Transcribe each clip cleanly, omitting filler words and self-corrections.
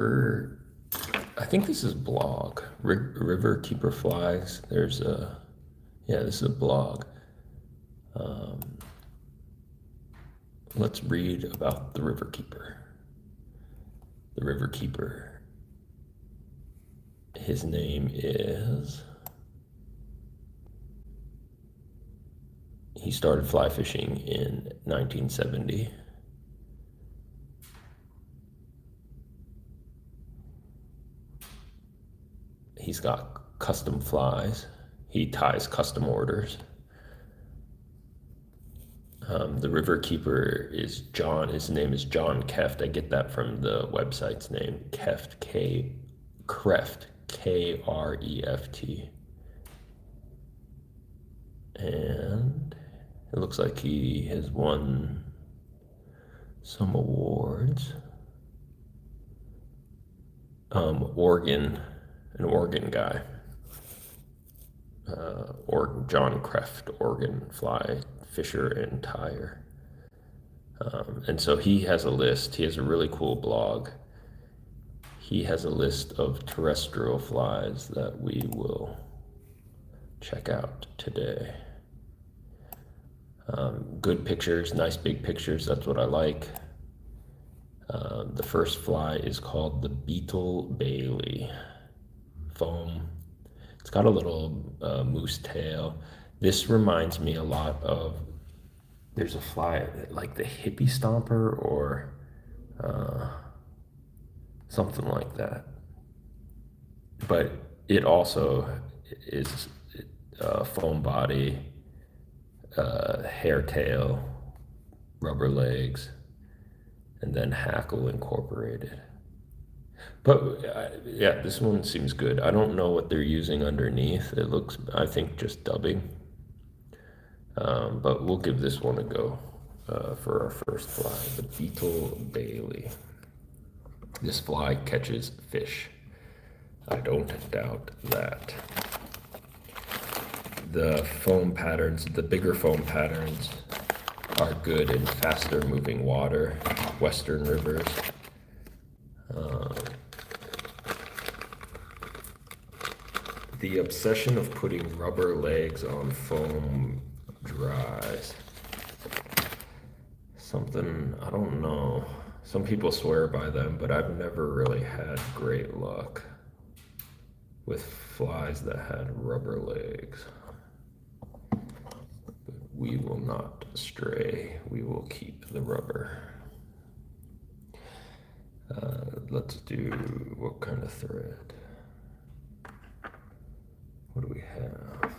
I think this is blog. River Keeper Flies. Yeah, this is a blog. Let's read about the River Keeper. The River Keeper. His name is. He started fly fishing in 1970. He's got custom flies. He ties custom orders. The River Keeper is John. His name is John Keft. I get that from the website's name. Keft, Kreft, Kreft. And it looks like he has won some awards. An Oregon guy. John Kreft, Oregon fly fisher and tire. And so he has a list. He has a really cool blog. He has a list of terrestrial flies that we will check out today. Good pictures, nice big pictures. That's what I like. The first fly is called the Beetle Bailey foam. It's got a little moose tail. This reminds me a lot of, there's a fly like the hippie stomper or something like that. But it also is foam body, hair tail, rubber legs, and then hackle incorporated. But yeah, this one seems good. I don't know what they're using underneath. It looks, I think, just dubbing. But we'll give this one a go for our first fly, the Beetle Bailey. This fly catches fish. I don't doubt that. The foam patterns, the bigger foam patterns, are good in faster moving water, western rivers. The obsession of putting rubber legs on foam dries. Something, I don't know. Some people swear by them, but I've never really had great luck with flies that had rubber legs. But we will not stray. We will keep the rubber. Let's do, what kind of thread? What do we have?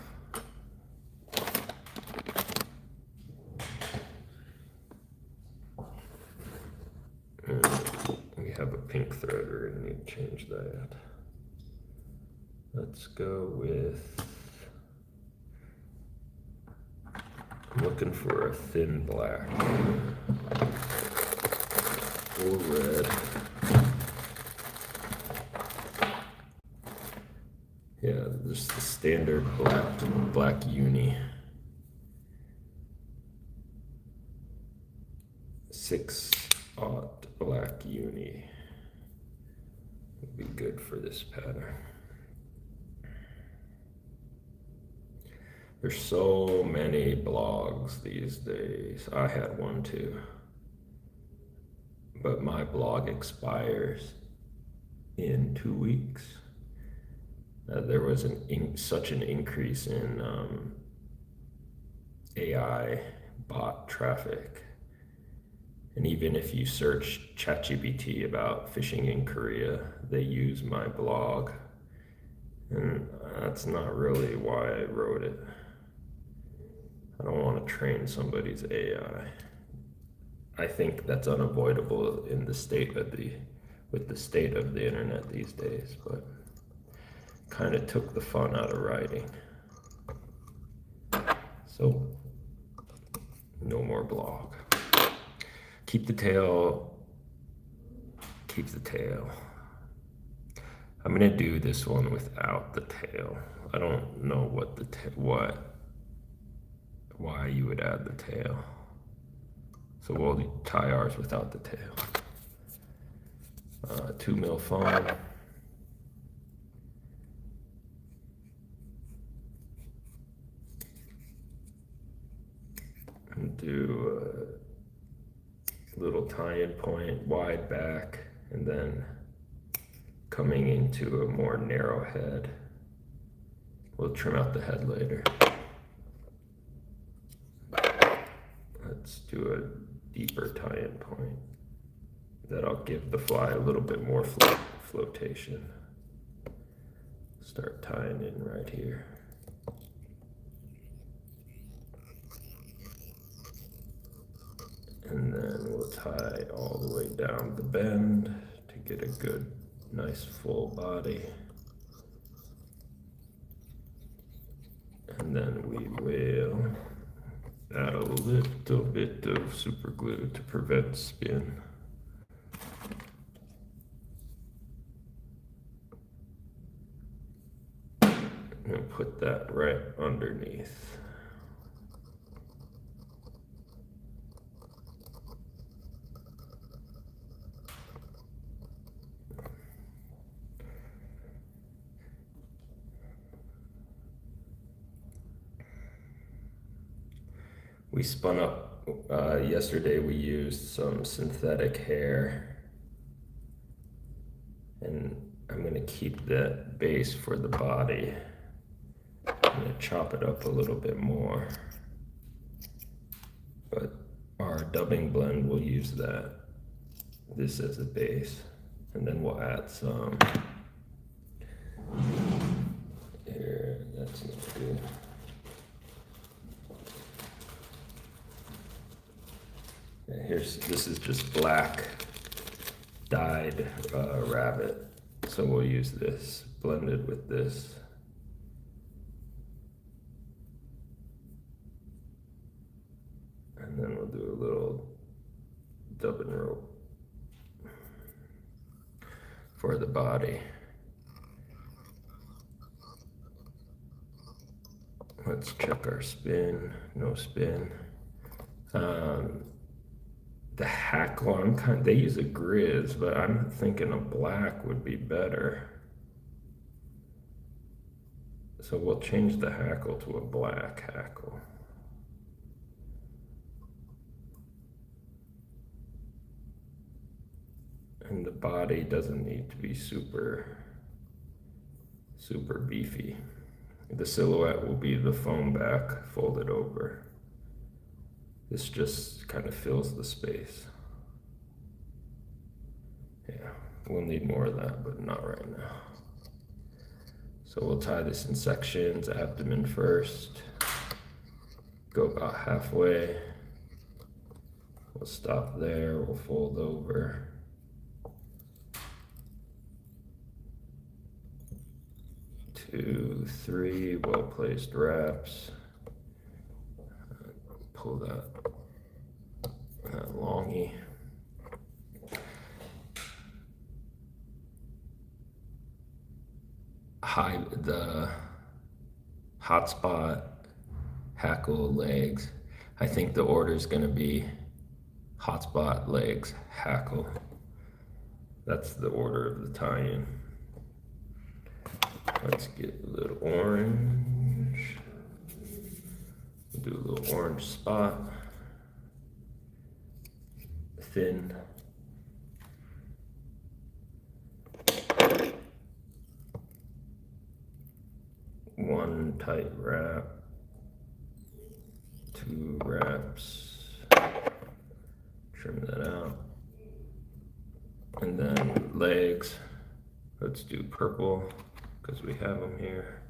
We have a pink thread. We're gonna need to change that. Let's go with, I'm looking for a thin black or red. Yeah, there's the standard black uni. 6/0 black uni would be good for this pattern. There's so many blogs these days. I had one too, but my blog expires in 2 weeks. There was such an increase in AI bot traffic. And even if you search ChatGPT about fishing in Korea, they use my blog. And that's not really why I wrote it. I don't want to train somebody's AI. I think that's unavoidable in the state of with the state of the internet these days, but kind of took the fun out of writing. So, no more blog. Keep the tail. Keep the tail. I'm gonna do this one without the tail. I don't know why you would add the tail. So we'll tie ours without the tail. 2 mil foam. And do a little tie-in point, wide back, and then coming into a more narrow head. We'll trim out the head later. Let's do a deeper tie-in point. That'll give the fly a little bit more flotation. Start tying in right here. And then we'll tie all the way down the bend to get a good, nice full body. And then we will add a little bit of super glue to prevent spin. And put that right underneath. We spun up, yesterday we used some synthetic hair, and I'm gonna keep that base for the body. I'm gonna chop it up a little bit more, but our dubbing blend will use this as a base, and then we'll add some, here, that's not good. This is just black dyed rabbit, so we'll use this blended with this. And then we'll do a little dubbing rope for the body. Let's check our spin, no spin. The hackle, they use a grizz, but I'm thinking a black would be better. So we'll change the hackle to a black hackle. And the body doesn't need to be super beefy. The silhouette will be the foam back folded over. This just kind of fills the space. Yeah, we'll need more of that, but not right now. So we'll tie this in sections, abdomen first. Go about halfway. We'll stop there, we'll fold over. Two, three well-placed wraps. Pull that longy. The hotspot, hackle, legs. I think the order is going to be hotspot, legs, hackle. That's the order of the tie-in. Let's get a little orange. We'll do a little orange spot. Thin. One tight wrap. Two wraps. Trim that out. And then legs. Let's do purple because we have them here.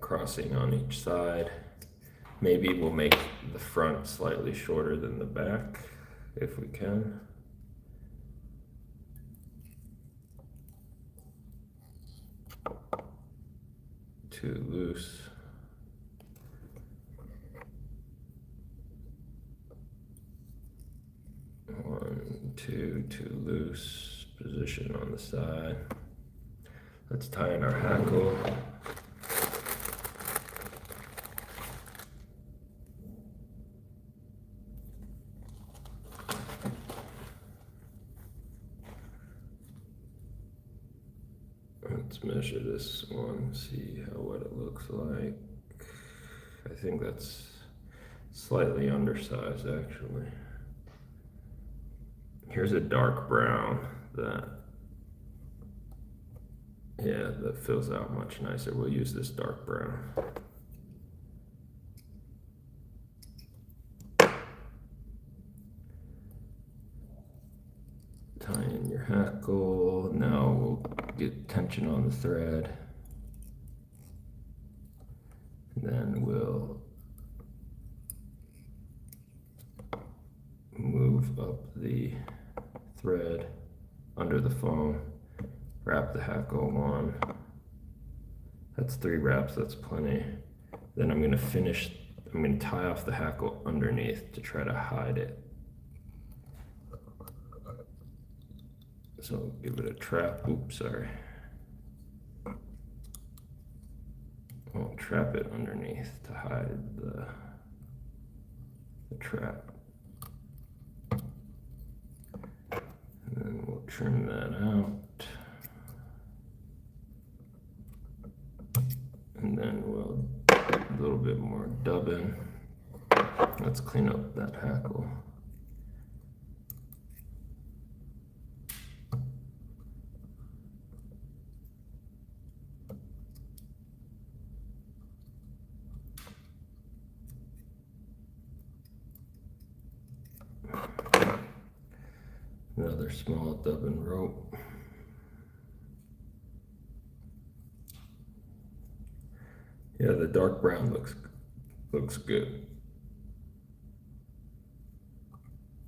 Crossing on each side. Maybe we'll make the front slightly shorter than the back if we can. Too loose. One, two, too loose. Position on the side. Let's tie in our hackle. Let's measure this one, see what it looks like. I think that's slightly undersized actually. Here's a dark brown that fills out much nicer. We'll use this dark brown. Tie in your hackle. Now we'll get tension on the thread. And then we'll move up the thread under the foam. Wrap the hackle on. That's 3 wraps, that's plenty. Then I'm gonna tie off the hackle underneath to try to hide it. So give it a trap, oops, sorry. We'll trap it underneath to hide the trap. And then we'll trim that out. And then we'll a little bit more dubbing. Let's clean up that hackle. Another small dubbing rope. Yeah, the dark brown looks good.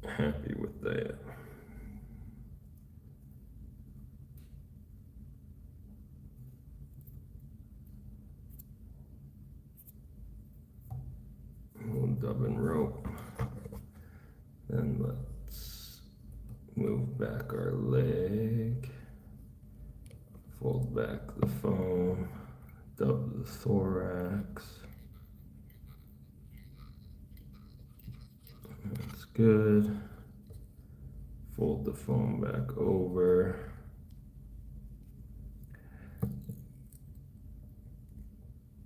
Happy with that. Little dubbing rope. Then let's move back our leg. Fold back the foam. Dub the thorax. That's good. Fold the foam back over.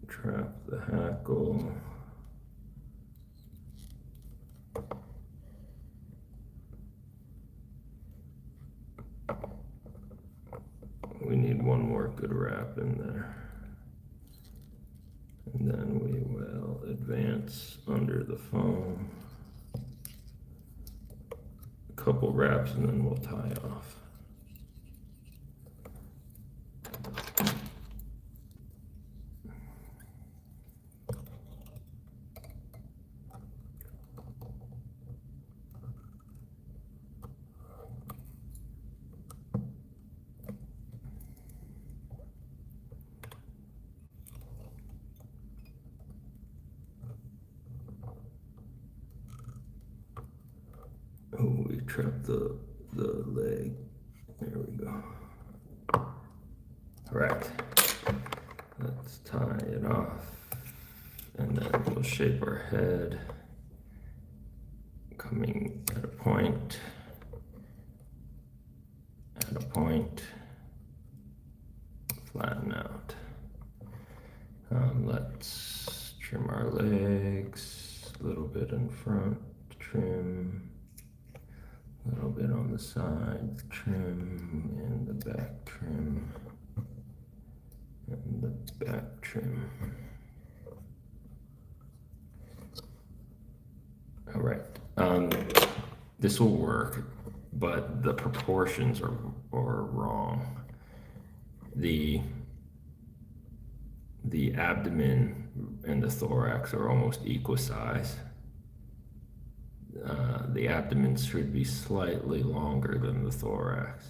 Trap the hackle. We need one more good wrap in there. And then we will advance under the foam. A couple wraps and then we'll tie off. Oh, we trapped the leg. There we go. All right, let's tie it off. And then we'll shape our head, coming at a point, flatten out. Let's trim our legs, a little bit in front, trim. A little bit on the side, trim, and the back trim, and the back trim. All right, this will work, but the proportions are wrong. The abdomen and the thorax are almost equal size. The abdomen should be slightly longer than the thorax.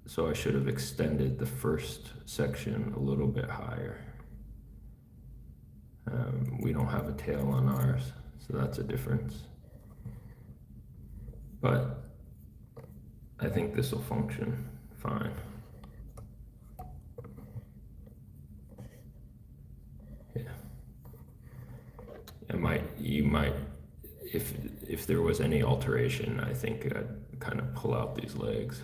So I should have extended the first section a little bit higher. We don't have a tail on ours, so that's a difference. But I think this will function fine. you might, if there was any alteration, I think I'd kind of pull out these legs.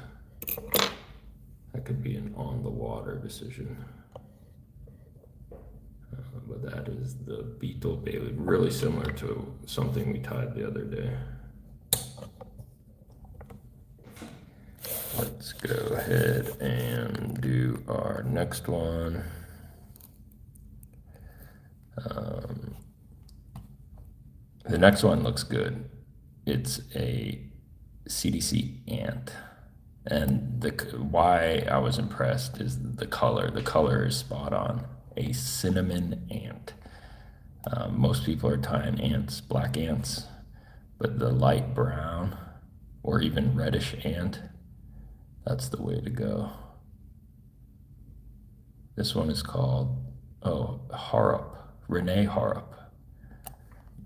That could be an on the water decision. But that is the beetle bailey, really similar to something we tied the other day. Let's go ahead and do our next one. The next one looks good. It's a CDC ant. And why I was impressed is the color. The color is spot on. A cinnamon ant. Most people are tying ants, black ants, but the light brown or even reddish ant, that's the way to go. This one is called, Harrop, Rene Harrop.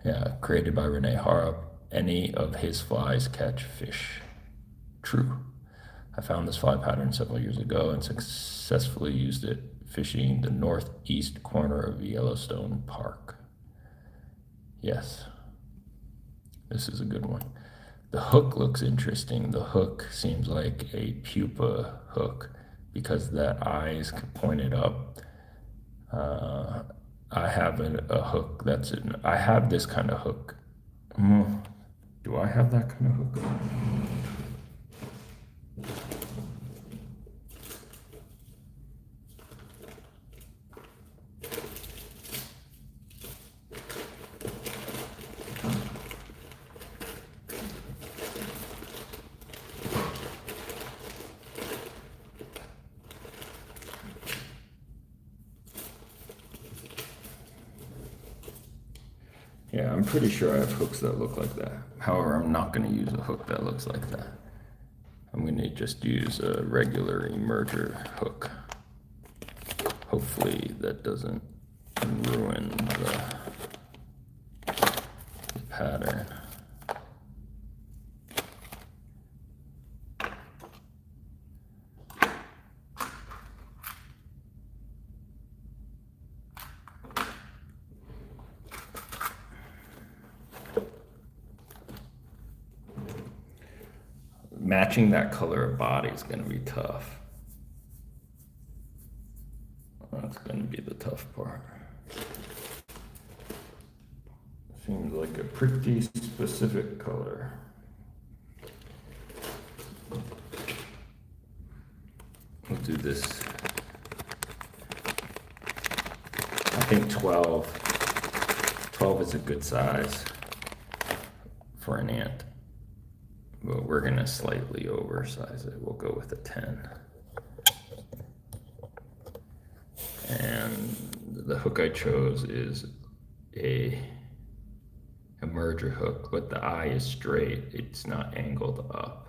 Yeah, created by Rene Harrop. Any of his flies catch fish. True. I found this fly pattern several years ago and successfully used it fishing the northeast corner of Yellowstone Park. Yes, this is a good one. The hook looks interesting. The hook seems like a pupa hook because that eye is pointed up. I have a hook that's I have this kind of hook. Do I have that kind of hook? Yeah, I'm pretty sure I have hooks that look like that. However, I'm not going to use a hook that looks like that. I'm going to just use a regular emerger hook. Hopefully that doesn't ruin the pattern. Matching that color of body is going to be tough. That's going to be the tough part. Seems like a pretty specific color. We'll do this. I think 12. 12 is a good size for an ant. But we're going to slightly oversize it. We'll go with a 10. And the hook I chose is a emerger hook, but the eye is straight. It's not angled up.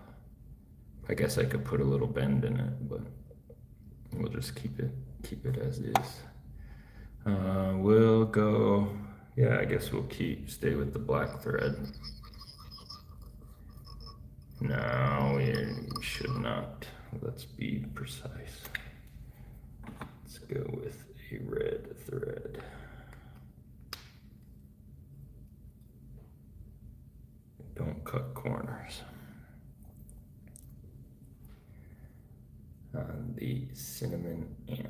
I guess I could put a little bend in it, but we'll just keep it as is. We'll go, I guess we'll stay with the black thread. No, we should not. Let's be precise. Let's go with a red thread. Don't cut corners. On the cinnamon ant.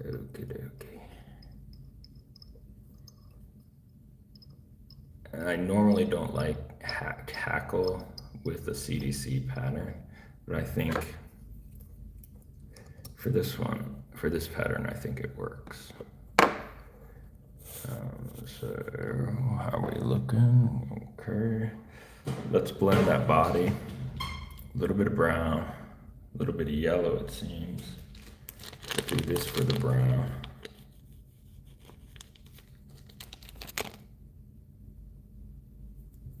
Okay. I normally don't like hackle with a CDC pattern, but I think for this pattern, I think it works. So how are we looking? Okay, let's blend that body. A little bit of brown, a little bit of yellow, it seems. Do this for the brown.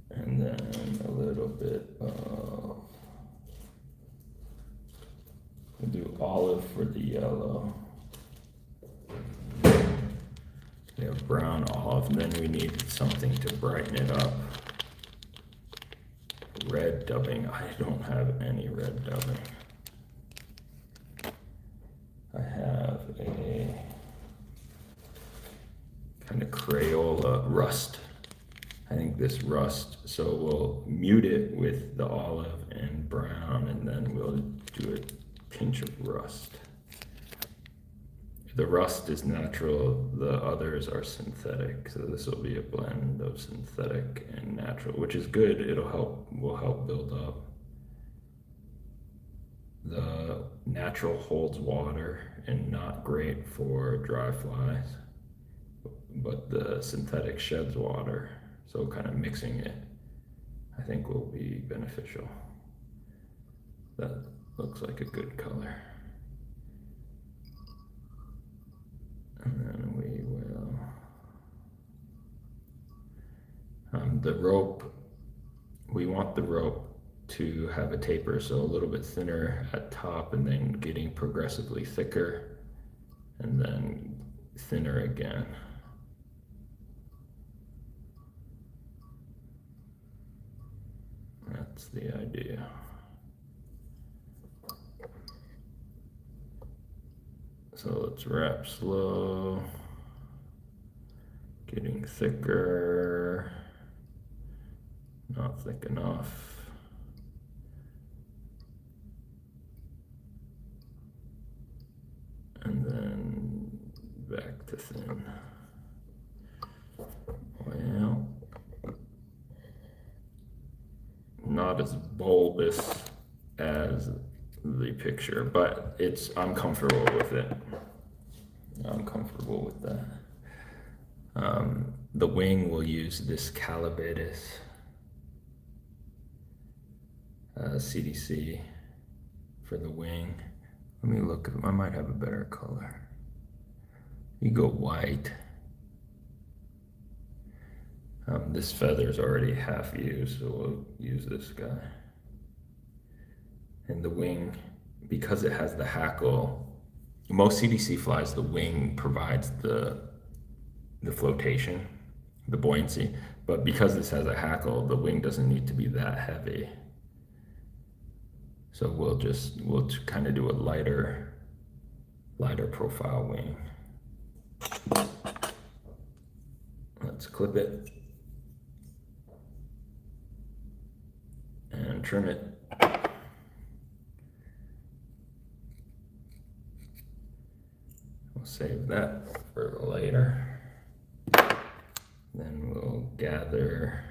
And then a little bit of, we'll do olive for the yellow. We have brown, olive, and then we need something to brighten it up. red dubbing. I don't have any red dubbing. I have a kind of Crayola rust. I think this rust, so we'll mute it with the olive and brown, and then we'll do a pinch of rust. The rust is natural, the others are synthetic, so this will be a blend of synthetic and natural, which is good. Will help build up. The natural holds water and not great for dry flies, but the synthetic sheds water. So kind of mixing it, I think, will be beneficial. That looks like a good color. And then we will, the rope, we want the rope to have a taper, so a little bit thinner at top and then getting progressively thicker and then thinner again. That's the idea. So let's wrap slow, getting thicker, not thick enough. And then back to thin. Well, not as bulbous as the picture, but I'm comfortable with it. I'm comfortable with that. The wing will use this Calabatus CDC for the wing. Let me look, I might have a better color. You go white. This feather's already half used, so we'll use this guy. And the wing, because it has the hackle, most CDC flies, the wing provides the flotation, the buoyancy, but because this has a hackle, the wing doesn't need to be that heavy. So we'll kind of do a lighter profile wing. Let's clip it and trim it. We'll save that for later. Then we'll gather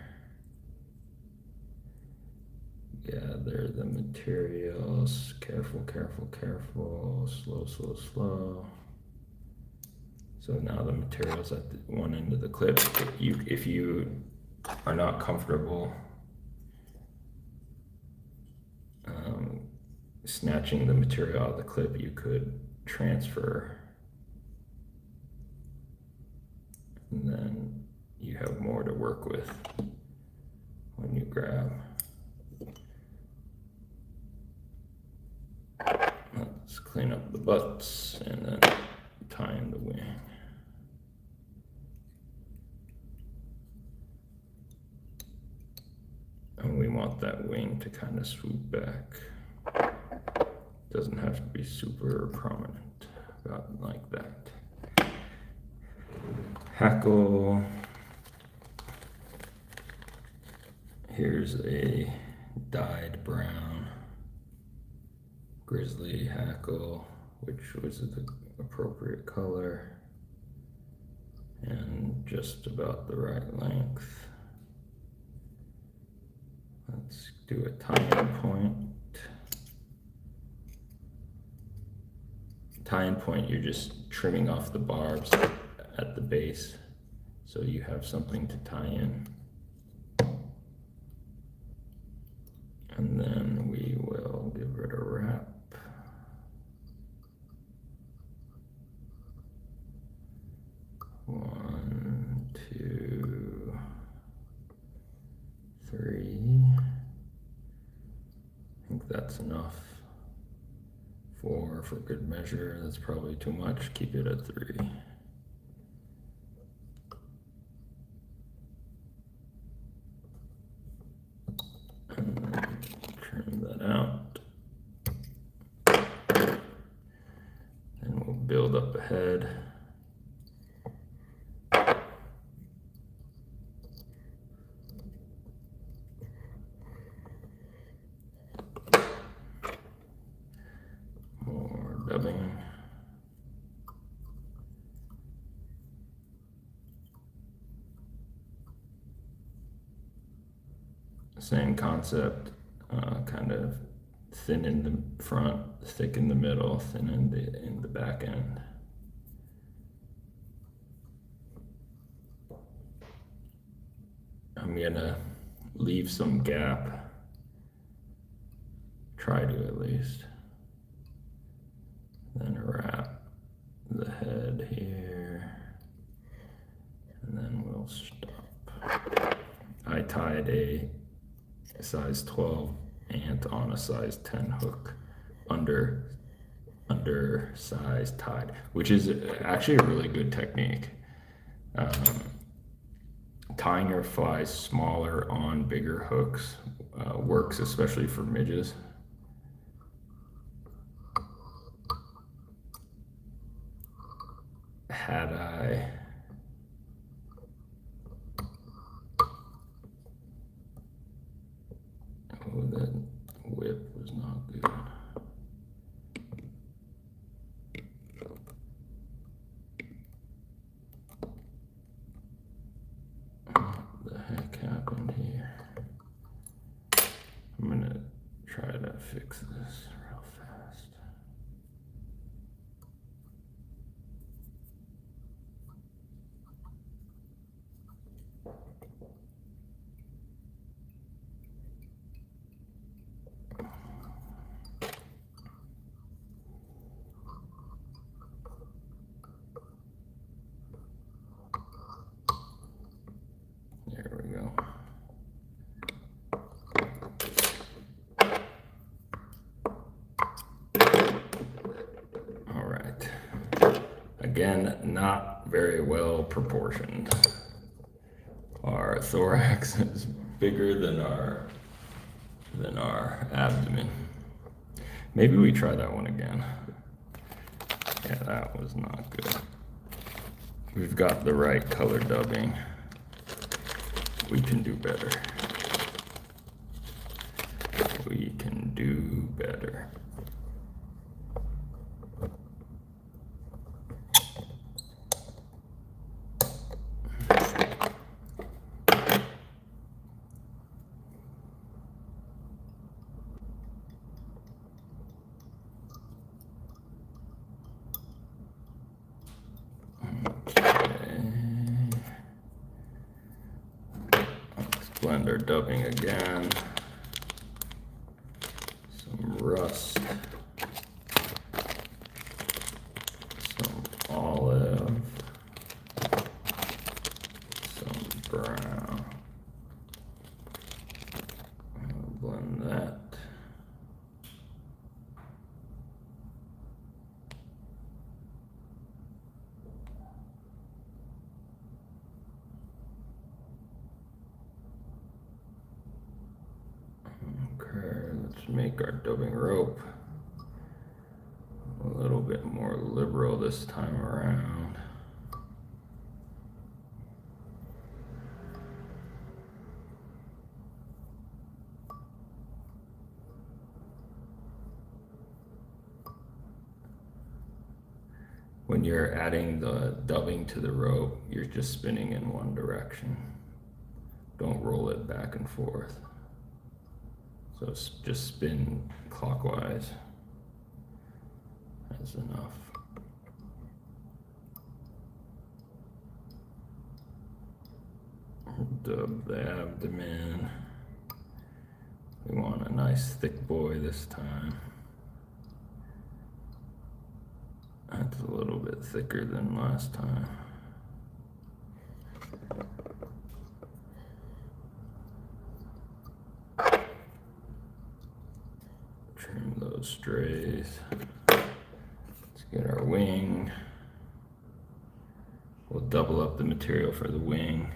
the materials. Careful, careful, careful. Slow, slow, slow. So now the material's at the one end of the clip. If you are not comfortable snatching the material out of the clip, you could transfer, and then you have more to work with when you grab. Let's clean up the butts and then tie in the wing. And we want that wing to kind of swoop back. Doesn't have to be super prominent, about like that. Hackle. Here's a dyed brown grizzly hackle, which was the appropriate color and just about the right length. Let's do a tie-in point. Tie-in point, you're just trimming off the barbs at the base, so you have something to tie in. And then we will give it a wrap. One, two, three. I think that's enough. Four for good measure. That's probably too much. Keep it at three. And head. More dubbing. Same concept, kind of thin in the front, thick in the middle, thin in the back end. I'm gonna leave some gap, try to at least, then wrap the head here, and then we'll stop. I tied a size 12 ant on a size 10 hook under size tied, which is actually a really good technique. Tying your flies smaller on bigger hooks works, especially for midges. Had I that whip was not good. What the heck happened here? I'm gonna try to fix this real fast. There we go. All right. Again, not very well proportioned. Our thorax is bigger than our abdomen. Maybe we try that one again. Yeah, that was not good. We've got the right color dubbing. We can do better. We can do better. Blend our dubbing again. Some rust. Some olive. Some brown. Blend that. Let's make our dubbing rope a little bit more liberal this time around. When you're adding the dubbing to the rope, you're just spinning in one direction. Don't roll it back and forth. So just spin clockwise. That's enough. Dub the abdomen. We want a nice thick boy this time. That's a little bit thicker than last time. Trim those strays. Let's get our wing. We'll double up the material for the wing.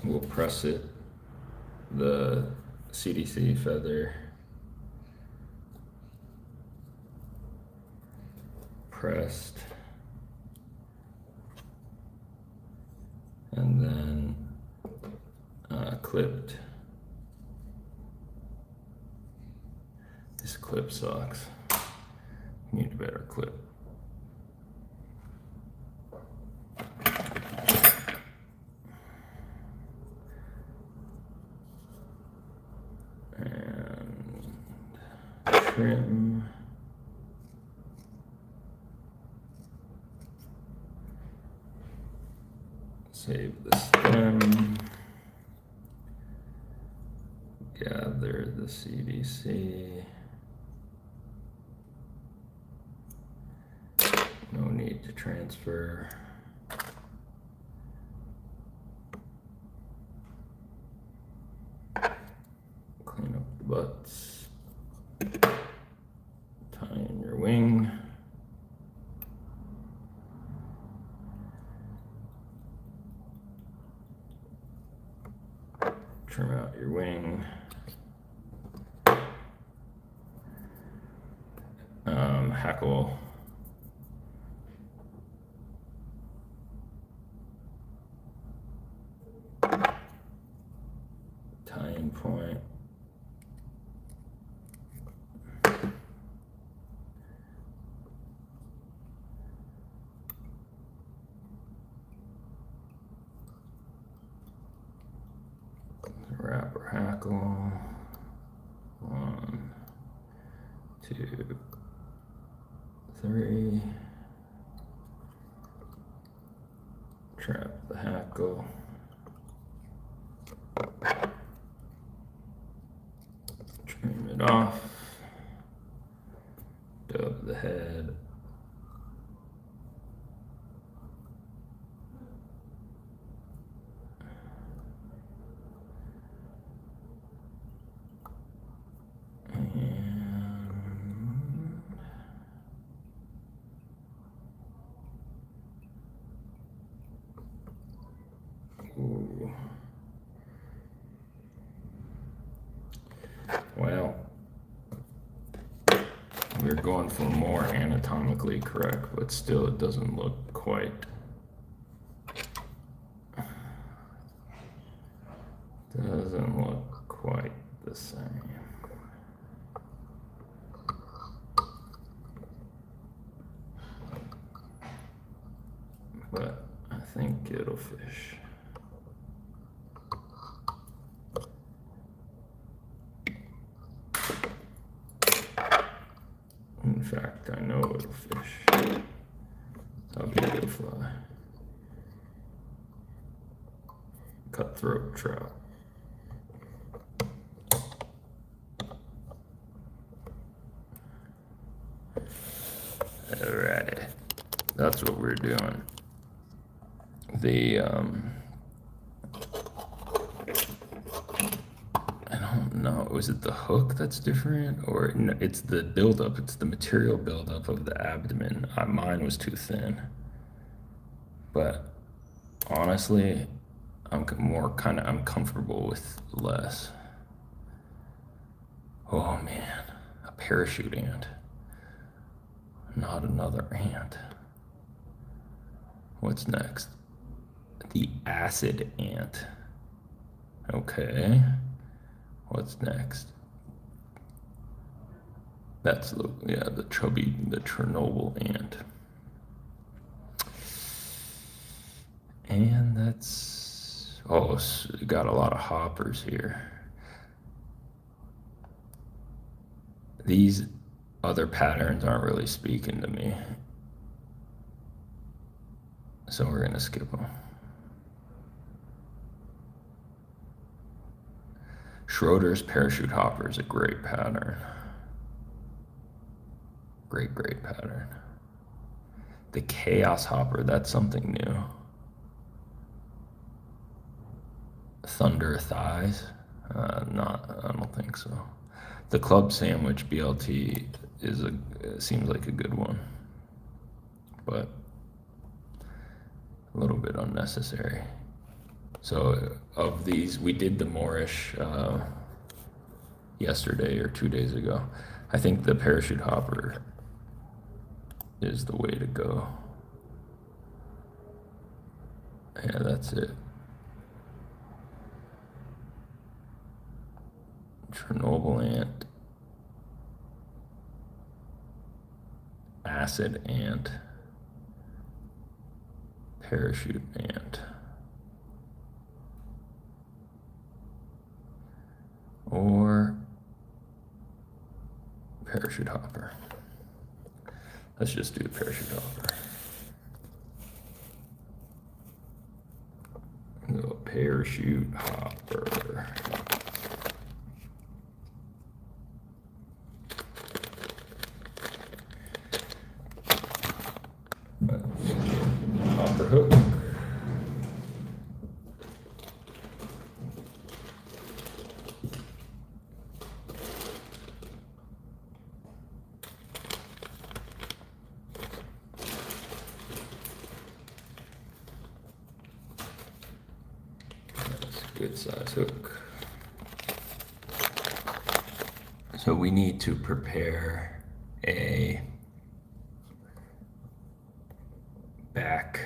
We'll press it, the CDC feather pressed, and then clipped. This clip sucks. Need a better clip. And trim. Save the stem. Gather the CDC. No need to transfer. Clean up the butts. Tie in your wing. Trim out your wing. Hackle. Tying point. Wrapper hackle. 1, 2, 3. Trap the hackle. Trim it off. Dub the head. Ooh. Well, we're going for more anatomically correct, but still it doesn't look quite. Doesn't look quite the same. But I think it'll fish. In fact, I know it'll fish. How big it'll fly. Cutthroat trout. Alrighty, that's what we're doing. I don't know, is it the hook that's different, or no, it's the buildup, it's the material buildup of the abdomen. Mine was too thin, but honestly, I'm comfortable with less. Oh man, a parachute ant. Not another ant. What's next? The acid ant. Okay. What's next? That's the Chernobyl ant. And that's, oh, so got a lot of hoppers here. These other patterns aren't really speaking to me, so we're gonna skip them. Schroeder's parachute hopper is a great pattern. Great pattern. The chaos hopper, that's something new. Thunder thighs, I don't think so. The club sandwich BLT seems like a good one, but a little bit unnecessary. So of these, we did the Moorish yesterday or 2 days ago. I think the parachute hopper is the way to go. Yeah, that's it. Chernobyl ant, acid ant, parachute ant, or parachute hopper. Let's just do parachute hopper. Go parachute hopper. Hopper hook. Good size hook. So we need to prepare a back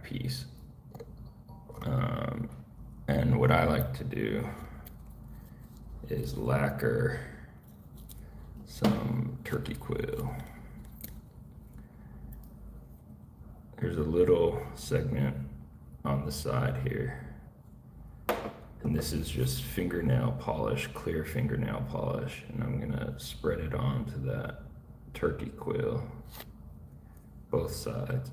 piece. And what I like to do is lacquer some turkey quill. There's a little segment on the side here, and this is just fingernail polish, clear fingernail polish, and I'm gonna spread it onto that turkey quill, both sides,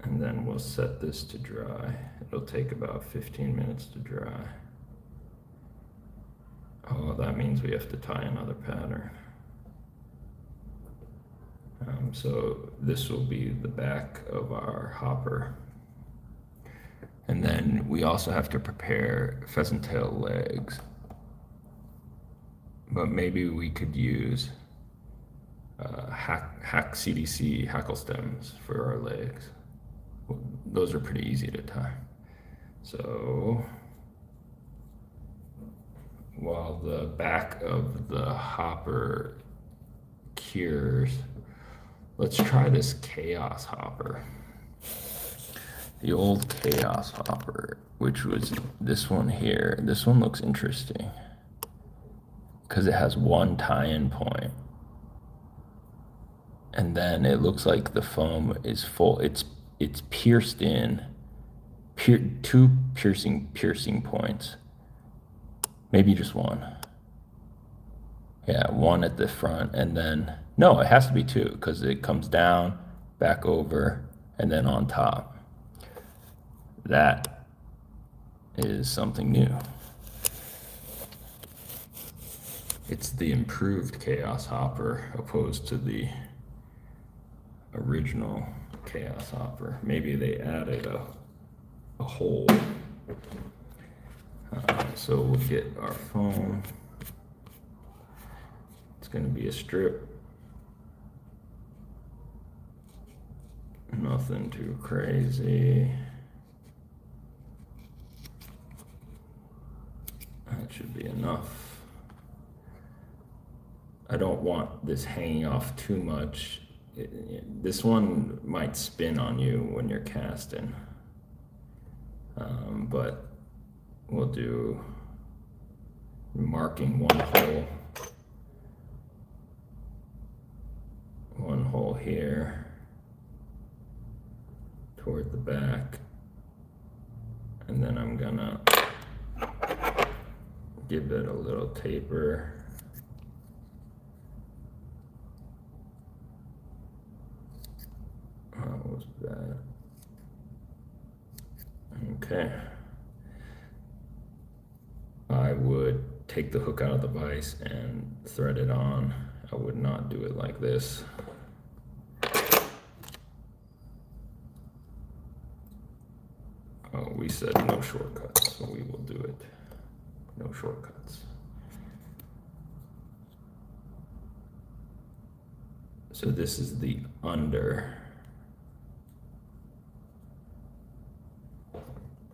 and then we'll set this to dry. It'll take about 15 minutes to dry. Oh, that means we have to tie another pattern. So this will be the back of our hopper. And then we also have to prepare pheasant tail legs. But maybe we could use hack CDC hackle stems for our legs. Those are pretty easy to tie. So while the back of the hopper cures, let's try this chaos hopper. The old chaos hopper, which was this one here. This one looks interesting because it has one tie-in point. And then it looks like the foam is full. It's pierced in, two piercing points. Maybe just one. Yeah, one at the front, and then, no, it has to be two because it comes down, back over, and then on top. That is something new. It's the improved chaos hopper opposed to the original chaos hopper. Maybe they added a hole. So we'll get our foam. It's going to be a strip. Nothing too crazy. That should be enough. I don't want this hanging off too much. This one might spin on you when you're casting. But we'll do marking one hole here toward the back, and then I'm gonna give it a little taper. That was bad. Okay. I would take the hook out of the vise and thread it on. I would not do it like this. Oh, we said no shortcuts, so we will do it. No shortcuts. So this is the under.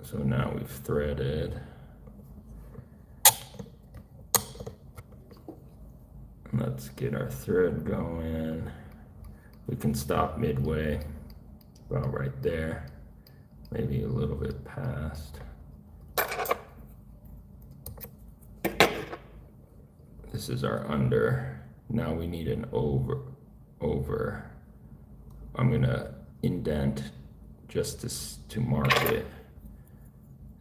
So now we've threaded. let's get our thread going. We can stop midway, about right there, maybe a little bit past. This is our under. Now we need an over. I'm gonna indent just to mark it,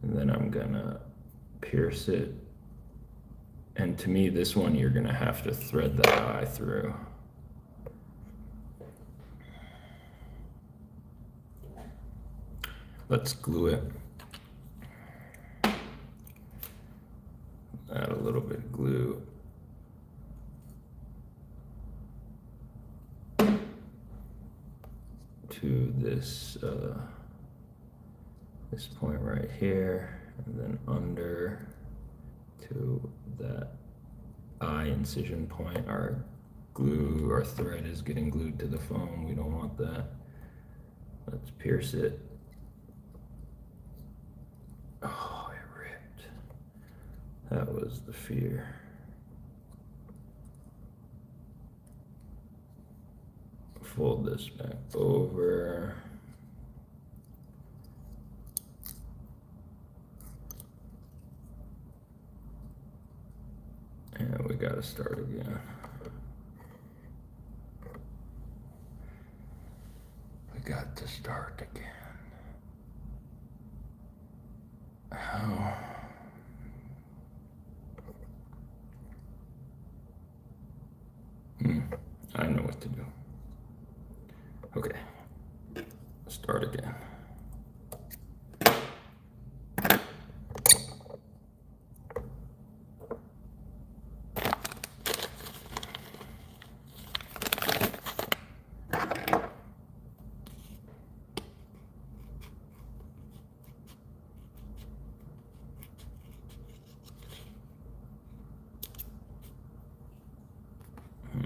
and then I'm gonna pierce it. And to me, this one you're gonna have to thread the eye through. Let's glue it. Add a little bit of glue. To this this point right here, and then under to that eye incision point. Our thread is getting glued to the foam. We don't want that. Let's pierce it. Oh, it ripped. That was the fear. Fold this back over. And we gotta start again. We got to start again. How? I know what to do. Okay, start again.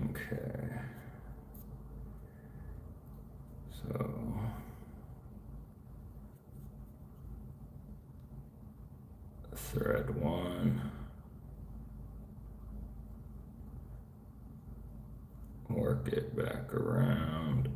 Okay. So thread one, work it back around.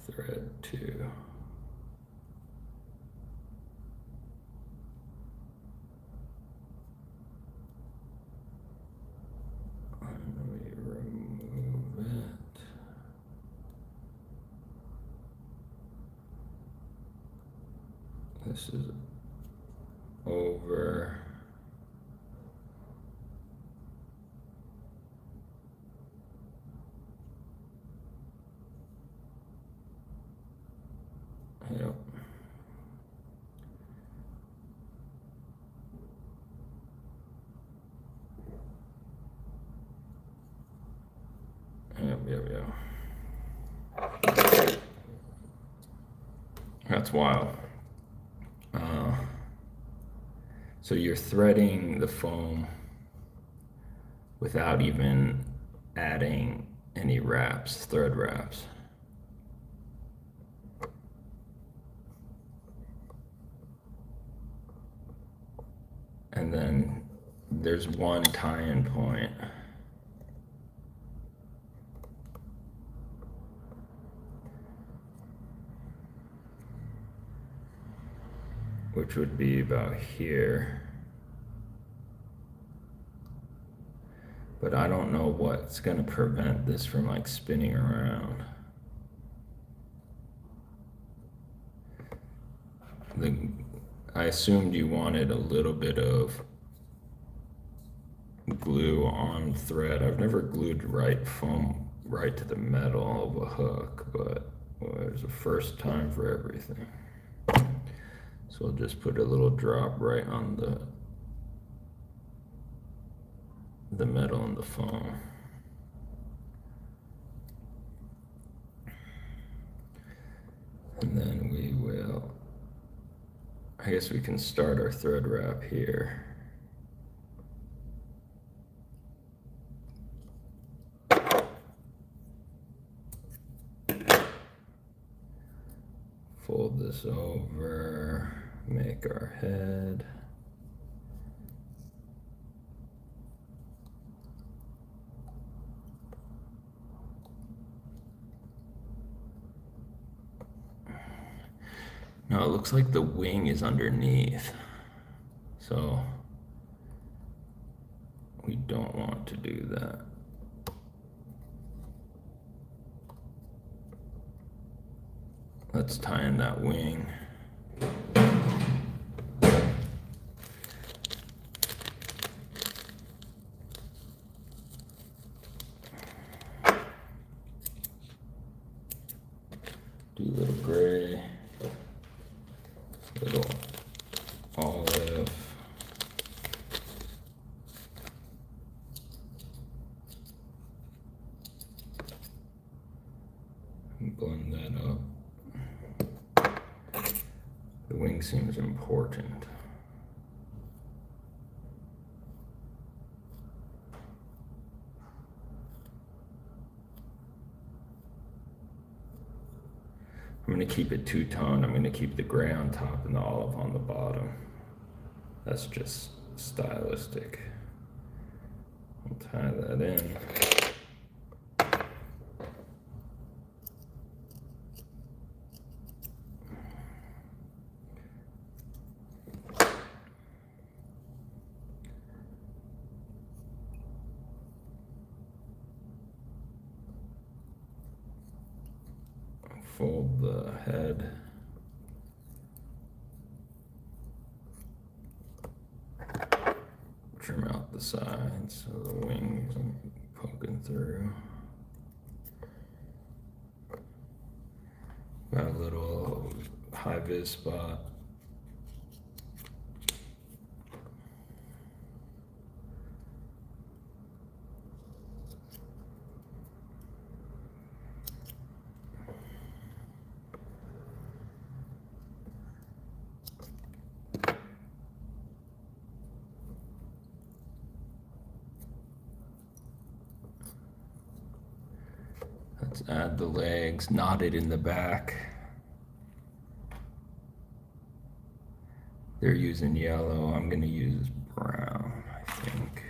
Thread two. This is over. Yep. Yep. That's wild. So you're threading the foam without even adding any wraps, thread wraps. And then there's one tie-in point. Which would be about here. But I don't know what's gonna prevent this from like spinning around. I assumed you wanted a little bit of glue on thread. I've never glued foam right to the metal of a hook, but there's a first time for everything. So I'll just put a little drop right on the metal and the foam. And then we will, I guess we can start our thread wrap here. Fold this over, make our head. Now it looks like the wing is underneath, so we don't want to do that. Let's tie in that wing. Do a little gray, little olive. Blend that up. The wing seems important. I'm going to keep it two-tone. I'm going to keep the gray on top and the olive on the bottom. That's just stylistic. I'll tie that in. Fold the head. Trim out the sides so the wings aren't poking through. Got a little high vis spot. Let's add the legs knotted in the back. They're using yellow. I'm going to use brown, I think.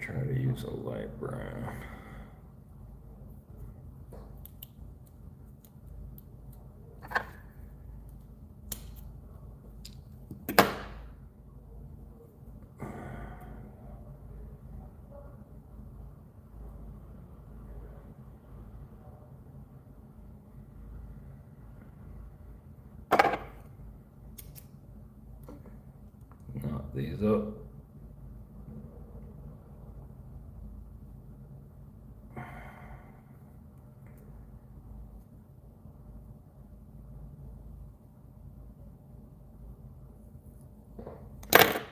Try to use a light brown. Knot these up.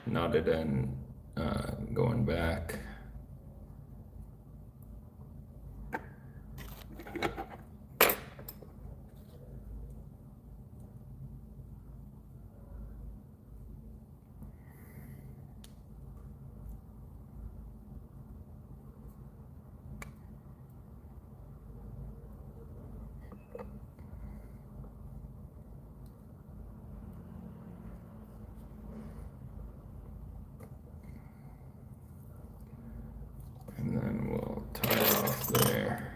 Knotted and going back. And then we'll tie it off there.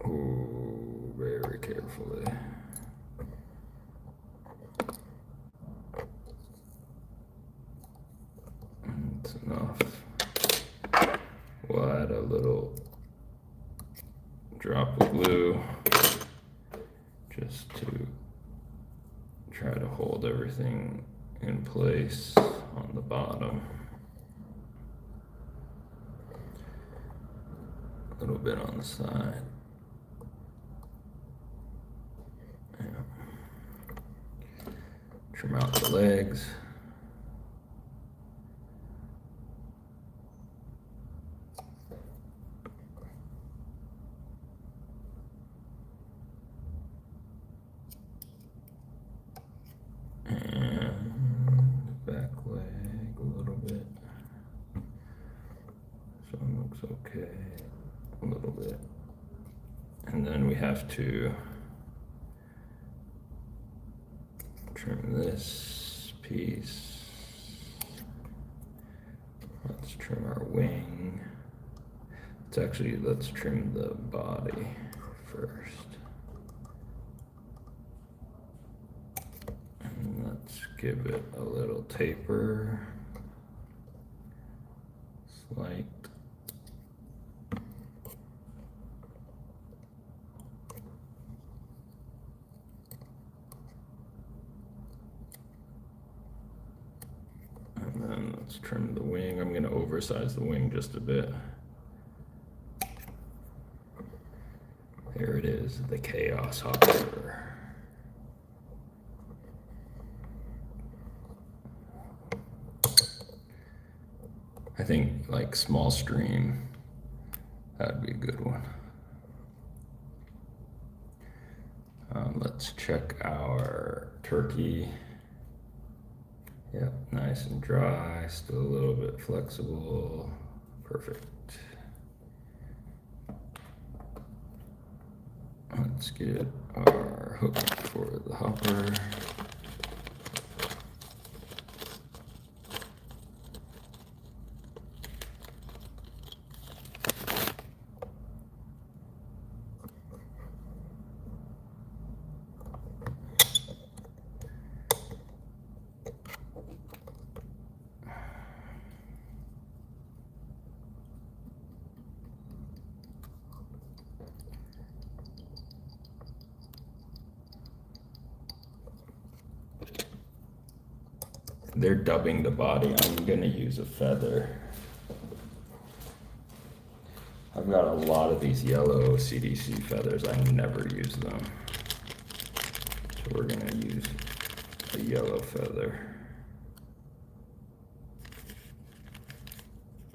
Ooh, very carefully. That's enough. We'll add a little drop of glue just to try to hold everything in place on the bottom. A little bit on the side. Yeah. Trim out the legs. looks okay, a little bit. And then we have to trim this piece. Let's trim our wing. Let's trim the body first. And let's give it a little taper. Slight. And then let's trim the wing. I'm going to oversize the wing just a bit. There it is, the Chaos Hopper. I think like small stream, that'd be a good one. Let's check our turkey. Yep, nice and dry, still a little bit flexible. Perfect. Let's get our hook for the hopper. They're dubbing the body. I'm gonna use a feather. I've got a lot of these yellow CDC feathers. I never use them. So we're gonna use a yellow feather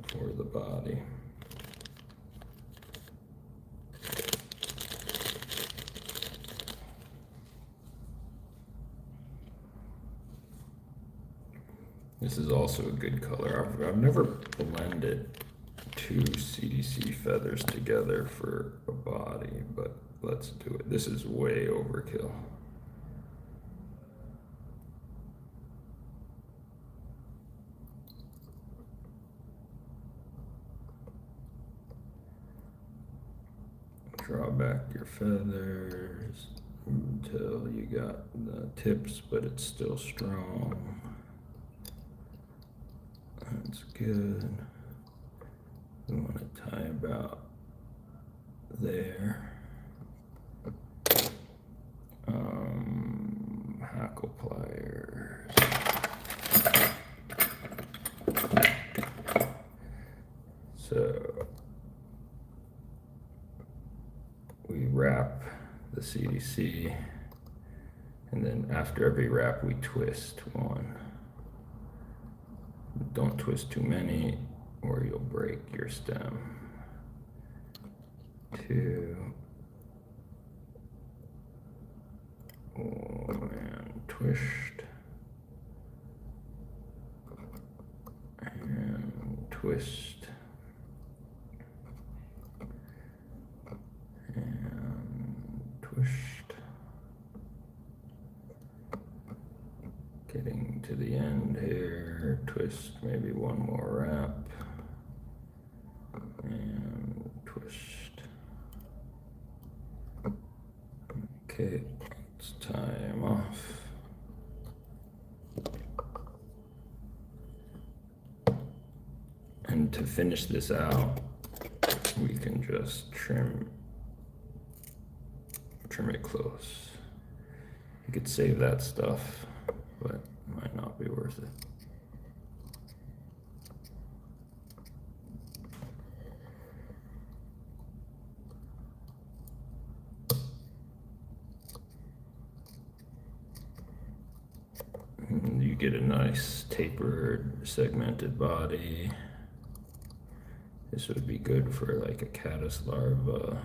for the body. This is also a good color. I've never blended two CDC feathers together for a body, but let's do it. This is way overkill. Draw back your feathers until you got the tips, but it's still strong. That's good. We want to tie about there. Hackle pliers. So we wrap the CDC, and then after every wrap we twist one. Don't twist too many or you'll break your stem. 2. And twist. And twist. And twist. Getting to the end here, twist maybe one more wrap, and twist. Okay, let's tie him off. And to finish this out, we can just trim it close. You could save that stuff, but might not be worth it. And you get a nice tapered, segmented body. This would be good for like a caddis larva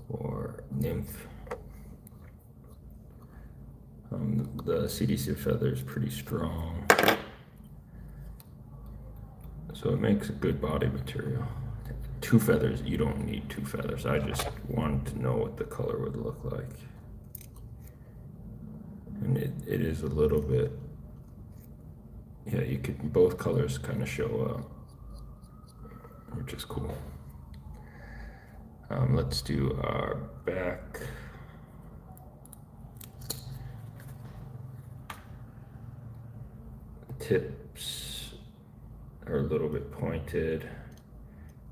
or nymph. The CDC feather is pretty strong, so it makes a good body material. 2 feathers, you don't need 2 feathers. I just wanted to know what the color would look like. And it is a little bit, yeah, you could, both colors kind of show up, which is cool. Let's do our back. Tips are a little bit pointed.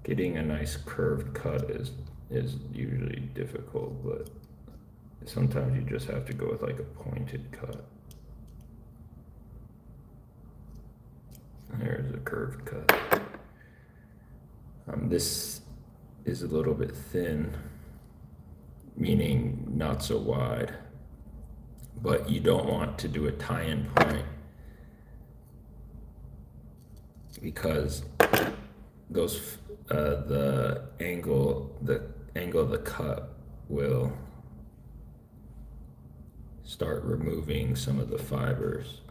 Getting a nice curved cut is usually difficult, but sometimes you just have to go with like a pointed cut. There's a curved cut. This is a little bit thin, meaning not so wide, but you don't want to do a tie-in point because those the angle of the cut will start removing some of the fibers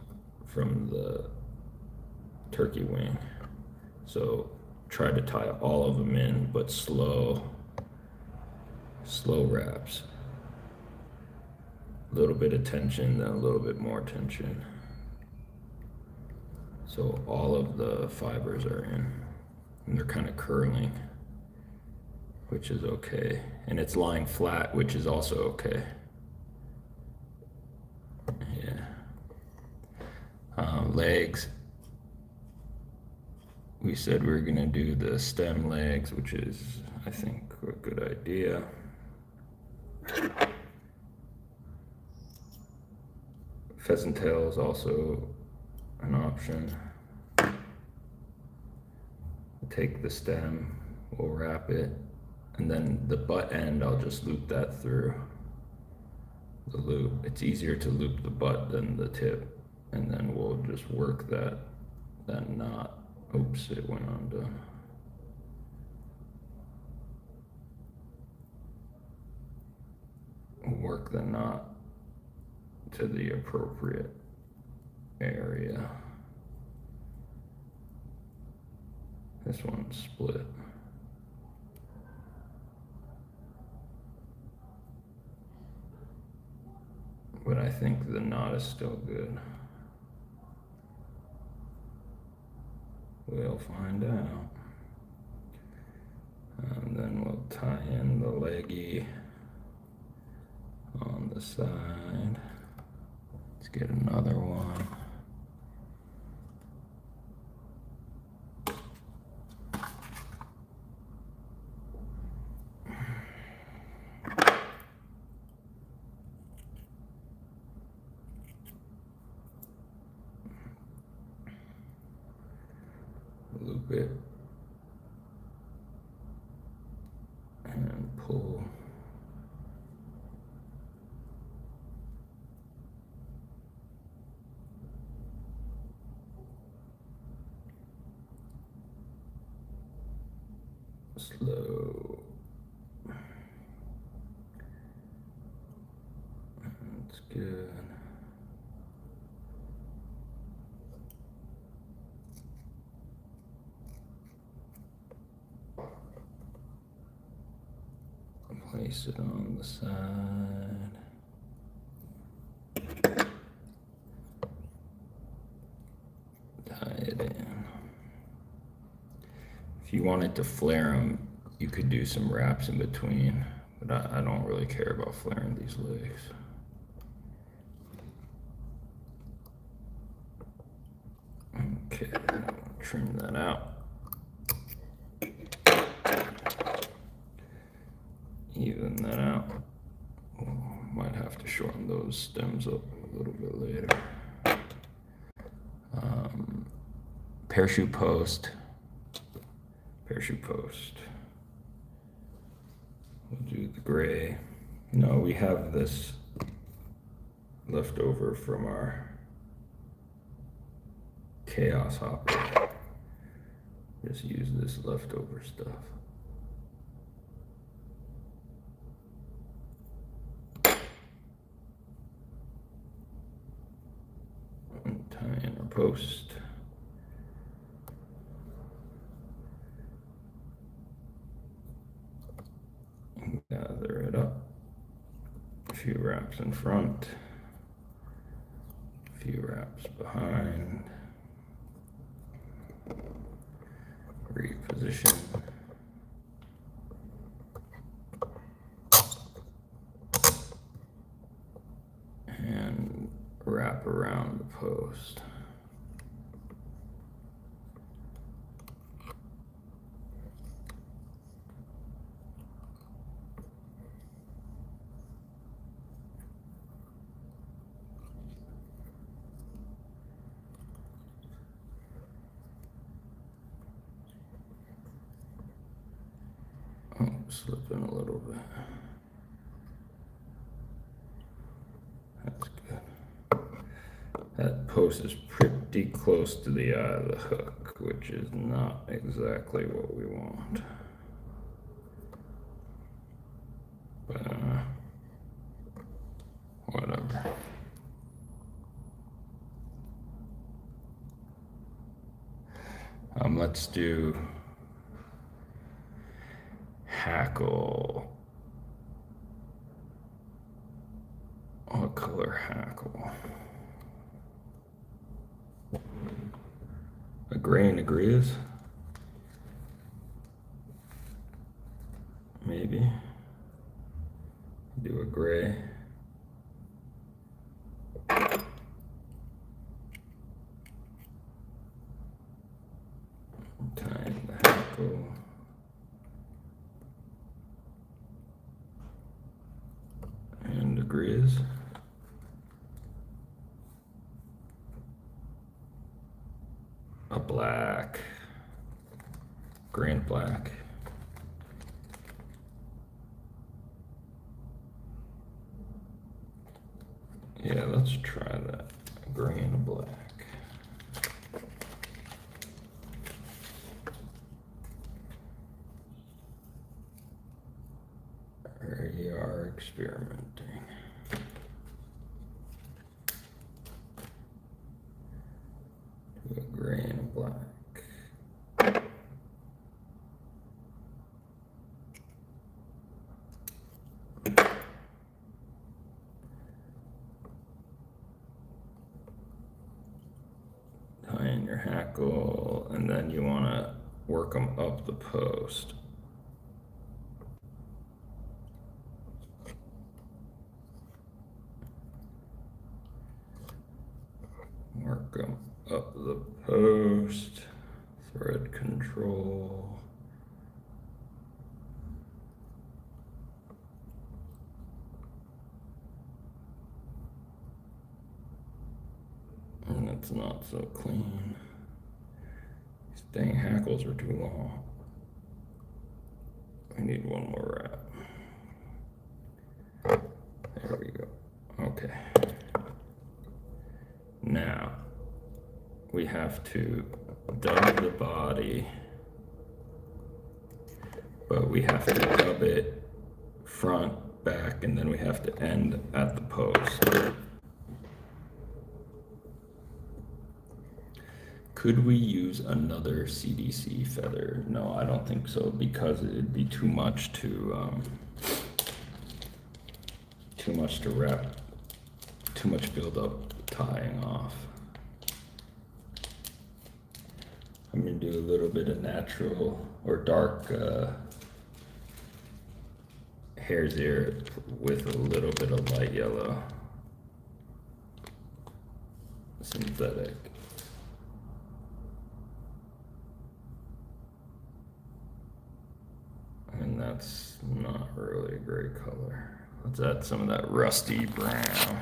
from the turkey wing. So try to tie all of them in, but slow wraps. A little bit of tension, then a little bit more tension. So all of the fibers are in, and they're kind of curling, which is okay. And it's lying flat, which is also okay. Yeah. Legs. We said we were gonna do the stem legs, which is, I think, a good idea. Pheasant tail is also an option. Take the stem, we'll wrap it, and then the butt end, I'll just loop that through the loop. It's easier to loop the butt than the tip, and then we'll just work that knot. Oops, it went undone. Work the knot to the appropriate area. This one's split. But I think the knot is still good. We'll find out. And then we'll tie in the leggy on the side. Let's get another one. Loop it and pull. Slow. That's good. Place it on the side. Tie it in. If you wanted to flare them, you could do some wraps in between, but I don't really care about flaring these legs. Okay, trim that out. Even that out. Might have to shorten those stems up a little bit later. Parachute post. Parachute post. We'll do the gray. No, we have this left over from our chaos hopper. Just use this leftover stuff. Tie in our post. few wraps in front, a few wraps behind, reposition. And wrap around the post. Oh, slipping a little bit. That's good. That post is pretty close to the eye of the hook, which is not exactly what we want. But whatever. Let's do hackle. What color hackle? A gray and a grizz? Maybe. Do a gray. Time the hackle. And a grizz. A black. Grand black. Yeah, let's try that. Gray and a black. We are experimenting. Do a gray and a black. Tie in your hackle, and then you want to work them up the post. Work them up the post, thread control. And it's not so clean. These dang hackles are too long. I need one more wrap. There we go. Okay. Now, we have to dub the body, but we have to dub it front, back, and then we have to end at the post. Could we use another CDC feather? No, I don't think so, because it'd be too much to wrap, too much build up tying off. I'm gonna do a little bit of natural or dark hare's ear with a little bit of light yellow synthetic. And that's not really a great color. Let's add some of that rusty brown.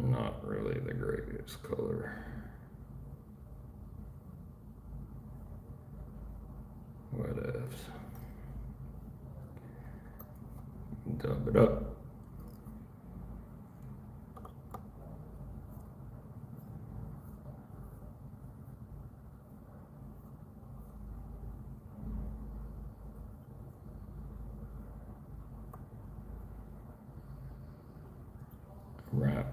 Not really the greatest color. What ifs? Dub it up. Wrap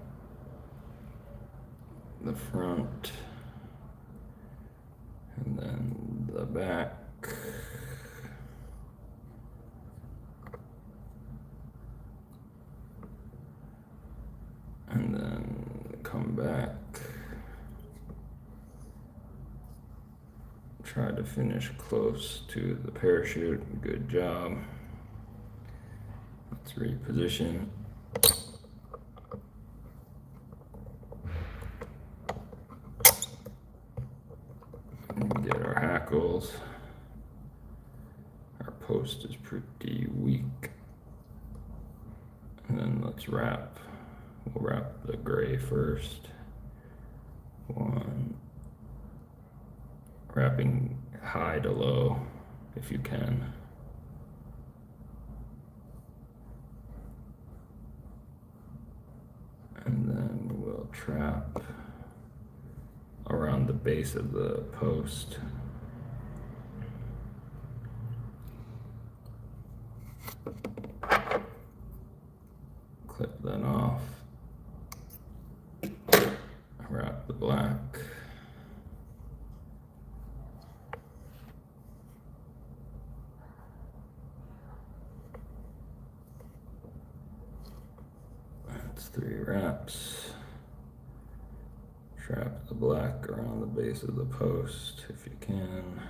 the front and then the back. come back. Try to finish close to the parachute. Good job. Let's reposition. Get our hackles. Our post is pretty weak. And then let's wrap. We'll wrap the gray first. One. Wrapping high to low if you can. And then we'll trap around the base of the post. Clip that off. Wrap the black. That's 3 wraps. Trap the black around the base of the post if you can.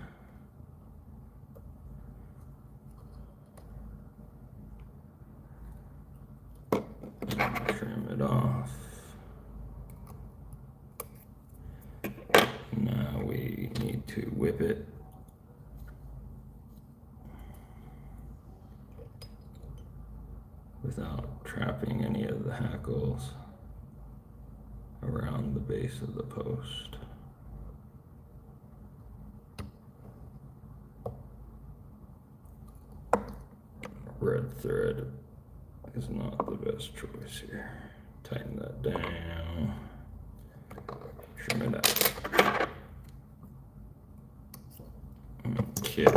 Trim it off. Now we need to whip it. Without trapping any of the hackles around the base of the post. Red thread is not the best choice here. Tighten that down. Trim it out. Okay.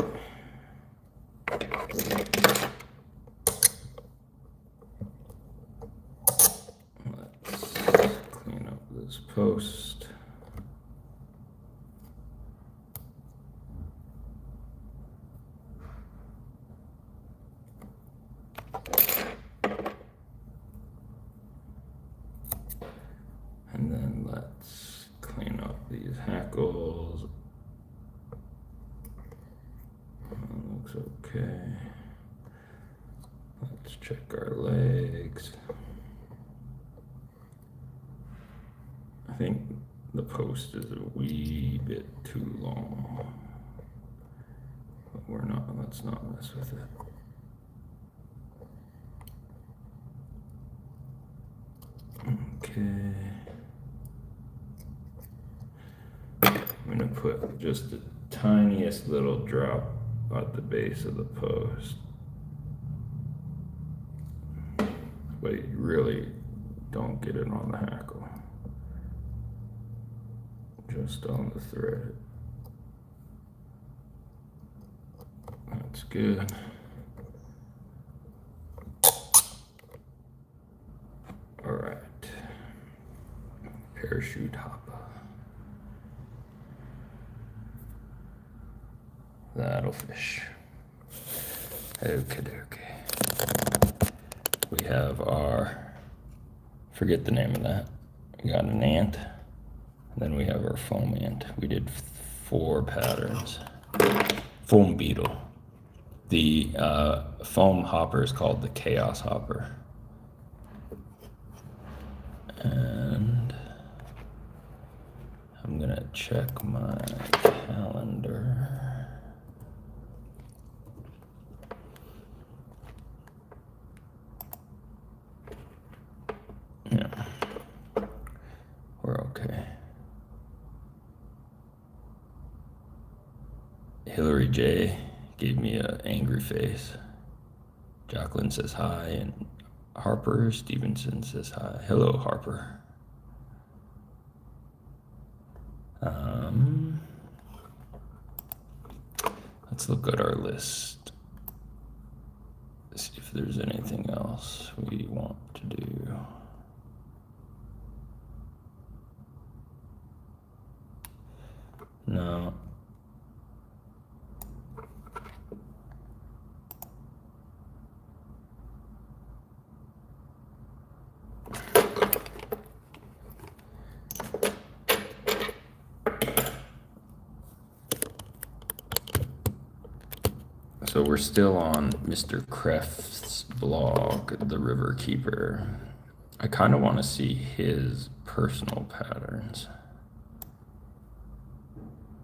Post. And then let's clean up these hackles. Looks okay. Let's check our legs. I think the post is a wee bit too long, but let's not mess with it. Okay. I'm gonna put just the tiniest little drop at the base of the post. But you really don't get it on the hackle. Just on the thread. That's good. All right. Parachute hopper. That'll fish. Okay. We have our, forget the name of that. We got an ant. Then we have our foam ant. We did 4 patterns. Foam beetle. The foam hopper is called the chaos hopper. And I'm gonna check my calendar. Yeah, we're okay. Hillary J gave me an angry face. Jacqueline says hi, and Harper Stevenson says hi. Hello, Harper. Let's look at our list. See if there's anything else we want to do. No. So we're still on Mr. Kreft's blog, The River Keeper. I kind of want to see his personal patterns.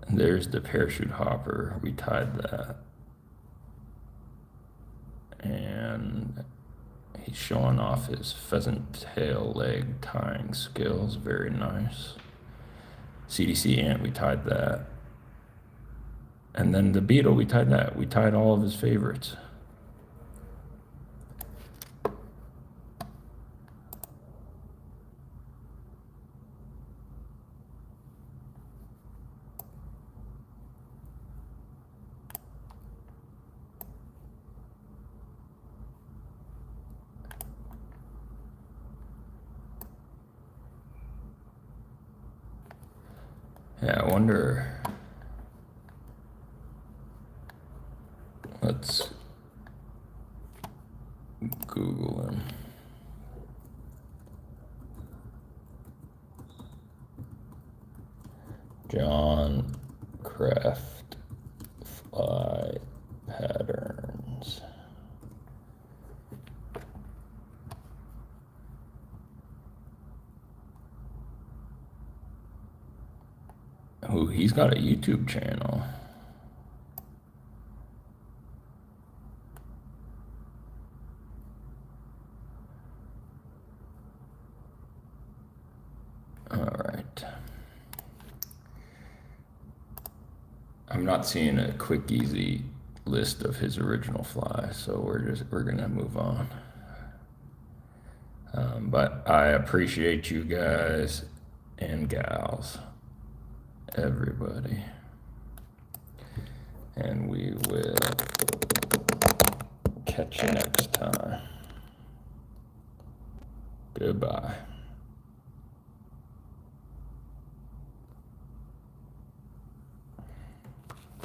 And there's the parachute hopper. We tied that. And he's showing off his pheasant tail leg tying skills. Very nice. CDC ant, we tied that. And then the beetle, we tied that. We tied all of his favorites. Yeah, I wonder. Let's Google him. John Kreft fly patterns. Oh, he's got a YouTube channel. All right. I'm not seeing a quick, easy list of his original flies, so we're gonna move on. But I appreciate you guys and gals, everybody, and we will catch you next time. Goodbye.